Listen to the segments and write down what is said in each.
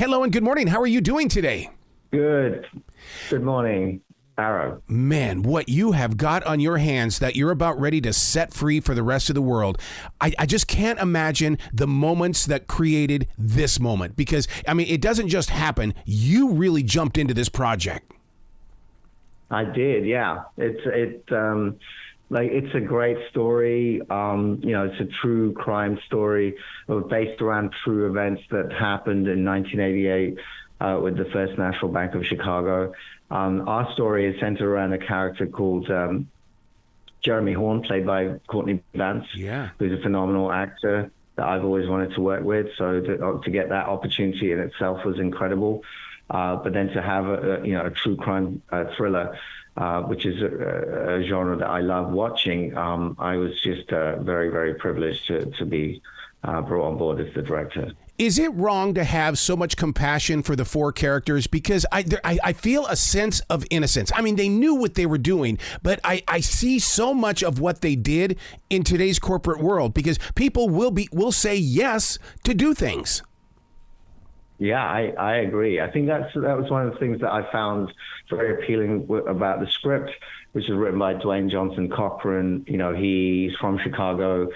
Hello and good morning. How are you doing today? Good. Good morning, Arrow. Man, what you have got on your hands that you're about ready to set free for the rest of the world. I just can't imagine the moments that created this moment because, I mean, it doesn't just happen. You really jumped into this project. I did, yeah. It's a great story. It's a true crime story based around true events that happened in 1988 with the First National Bank of Chicago. Our story is centered around a character called Jeremy Horne, played by Courtney B, who's a phenomenal actor that I've always wanted to work with. So to get that opportunity in itself was incredible. But then to have a true crime thriller, which is a genre that I love watching, I was just very, very privileged to be brought on board as the director. Is it wrong to have so much compassion for the four characters? Because I feel a sense of innocence. I mean, they knew what they were doing, but I see so much of what they did in today's corporate world because people will say yes to do things. Yeah, I agree. I think that was one of the things that I found very appealing about the script, which was written by Dwayne Johnson Cochran. You know, he's from Chicago.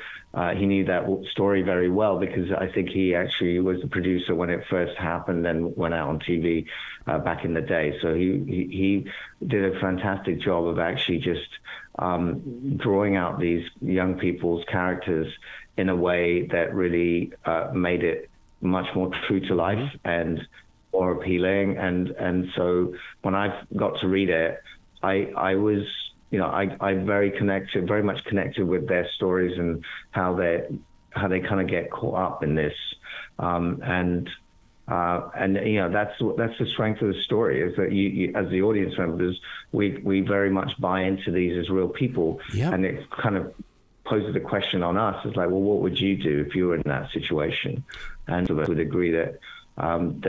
He knew that story very well because I think he actually was the producer when it first happened and went out on TV back in the day. So he did a fantastic job of actually just drawing out these young people's characters in a way that really made it much more true to life and more appealing. And so when I got to read it, I was, I very much connected with their stories and how they kind of get caught up in this. And that's the strength of the story is that you as the audience members, we very much buy into these as real people. Yep. And it kind of poses a question on us. It's like, well, what would you do if you were in that situation? And so I would agree that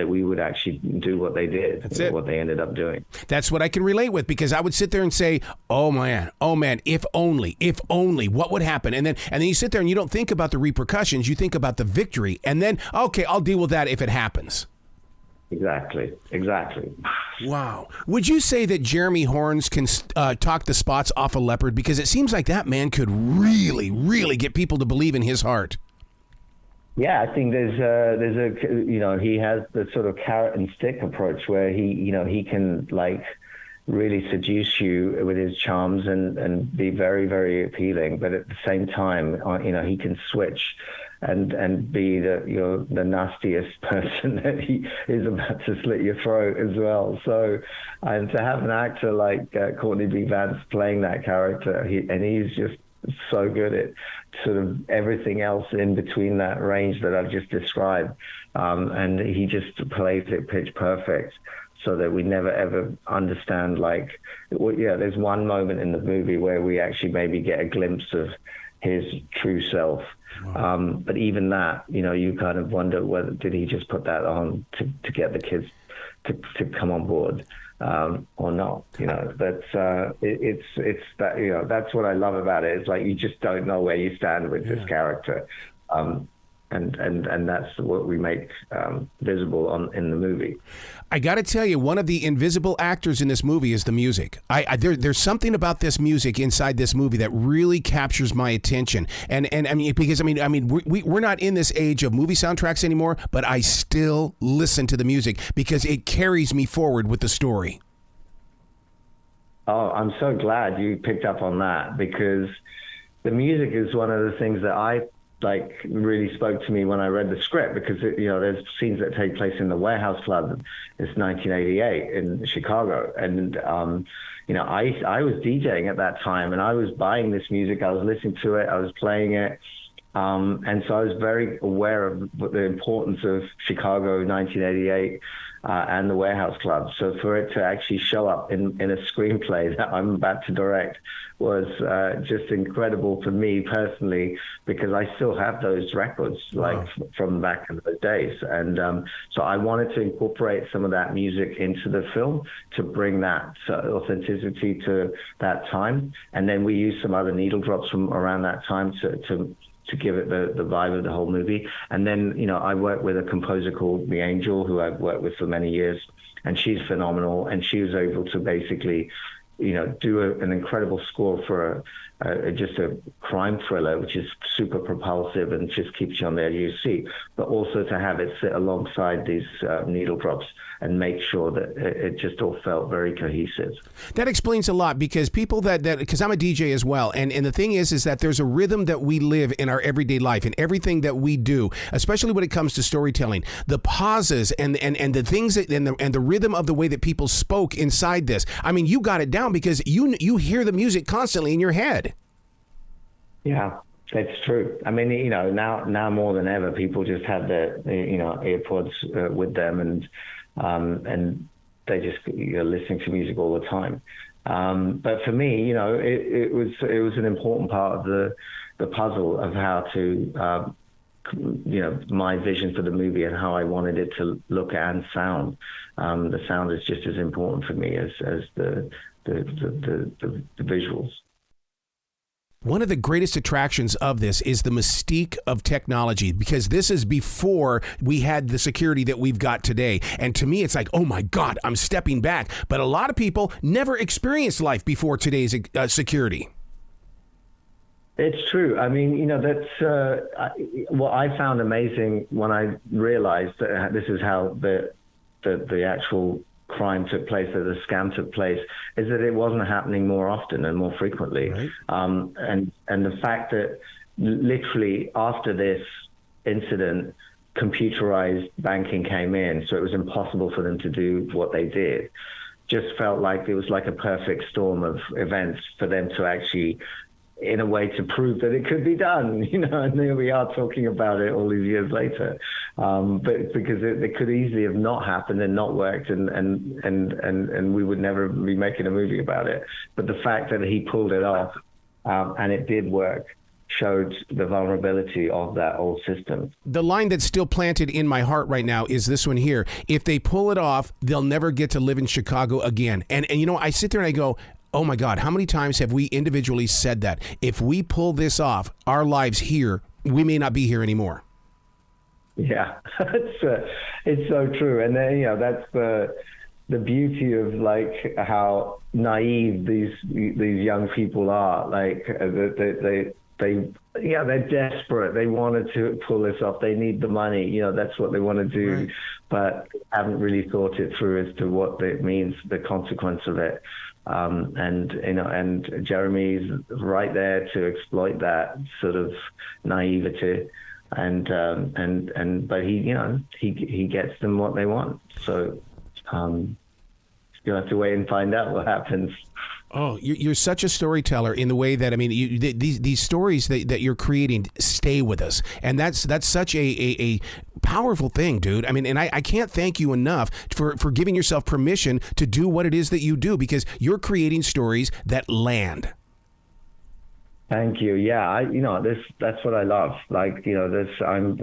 we would actually do what they did. That's it. What they ended up doing. That's what I can relate with because I would sit there and say, oh man, if only, what would happen? And then you sit there and you don't think about the repercussions. You think about the victory. And then, okay, I'll deal with that if it happens. Exactly. Wow. Would you say that Jeremy Horne can talk the spots off a leopard? Because it seems like that man could really, really get people to believe in his heart. Yeah, I think there's a he has the sort of carrot and stick approach where he can like really seduce you with his charms and be very, very appealing. But at the same time, he can switch and be the nastiest person that he is about to slit your throat as well. So, and to have an actor like Courtney B. Vance playing that character, he's just so good at sort of everything else in between that range that I've just described. And he just plays it pitch perfect so that we never ever understand there's one moment in the movie where we actually maybe get a glimpse of his true self. Wow. But even that, you kind of wonder whether did he just put that on to get the kids to come on board or not. That's it's that that's what I love about it. It's like you just don't know where you stand with this character, and that's what we make visible in the movie. I got to tell you, one of the invisible actors in this movie is the music. There's something about this music inside this movie that really captures my attention. And I mean, because we're not in this age of movie soundtracks anymore, but I still listen to the music because it carries me forward with the story. Oh, I'm so glad you picked up on that because the music is one of the things that I really spoke to me when I read the script because there's scenes that take place in the Warehouse Club. It's 1988 in Chicago, and I was DJing at that time, and I was buying this music. I was listening to it. I was playing it, and so I was very aware of the importance of Chicago 1988 and the Warehouse Club. So for it to actually show up in a screenplay that I'm about to direct was just incredible for me personally, because I still have those records from back in those days. And so I wanted to incorporate some of that music into the film to bring that authenticity to that time. And then we used some other needle drops from around that time to to give it the vibe of the whole movie. And then, you know, I worked with a composer called The Angel, who I've worked with for many years, and she's phenomenal. And she was able to basically, you know, do an incredible score for just a crime thriller, which is super propulsive and just keeps you on the edge of your seat, but also to have it sit alongside these needle drops and make sure that it just all felt very cohesive. That explains a lot, because people because I'm a DJ as well, and the thing is that there's a rhythm that we live in our everyday life and everything that we do, especially when it comes to storytelling. The pauses and the things that, and the rhythm of the way that people spoke inside this. I mean, you got it down because you hear the music constantly in your head. Yeah. That's true. I mean, you know, now more than ever, people just have their, you know, earpods with them, and they just, you know, listening to music all the time. But for me, you know, it was an important part of the puzzle of how to, you know, my vision for the movie and how I wanted it to look and sound. The sound is just as important for me as the visuals. One of the greatest attractions of this is the mystique of technology, because this is before we had the security that we've got today. And to me, it's like, oh my God, I'm stepping back. But a lot of people never experienced life before today's security. It's true. I mean, you know, that's what I found amazing when I realized that this is how the actual crime took place, that the scam took place, is that it wasn't happening more often and more frequently. Right. And the fact that literally after this incident, computerized banking came in, so it was impossible for them to do what they did. Just felt like it was like a perfect storm of events for them to actually, in a way, to prove that it could be done, you know, and here we are talking about it all these years later. But because it could easily have not happened and not worked, and we would never be making a movie about it. But the fact that he pulled it off and it did work showed the vulnerability of that old system. The line that's still planted in my heart right now is this one here. If they pull it off, they'll never get to live in Chicago again. And you know, I sit there and I go, oh my God, how many times have we individually said that? If we pull this off, our lives here, we may not be here anymore. Yeah, it's so true. And then, you know, that's the beauty of like how naive these young people are. Like they're desperate. They wanted to pull this off. They need the money. You know, that's what they want to do, right. But haven't really thought it through as to what it means, the consequence of it. And you know, and Jeremy's right there to exploit that sort of naivety, but he, you know, he gets them what they want. So you'll have to wait and find out what happens. Oh, you're such a storyteller in the way that, I mean, these stories that you're creating stay with us. And that's such a powerful thing, dude. I mean, and I can't thank you enough for giving yourself permission to do what it is that you do, because you're creating stories that land. Thank you. Yeah, that's what I love. Like, you know,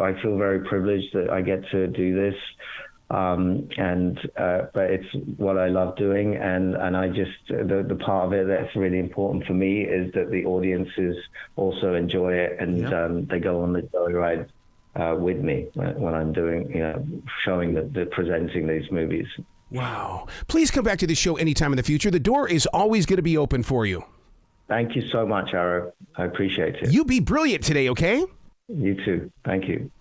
I feel very privileged that I get to do this. But it's what I love doing, and I just the part of it that's really important for me is that the audiences also enjoy it, and they go on the joyride with me when I'm doing, you know, showing the presenting these movies. Wow! Please come back to the show anytime in the future. The door is always going to be open for you. Thank you so much, Arrow. I appreciate it. You be brilliant today, okay? You too. Thank you.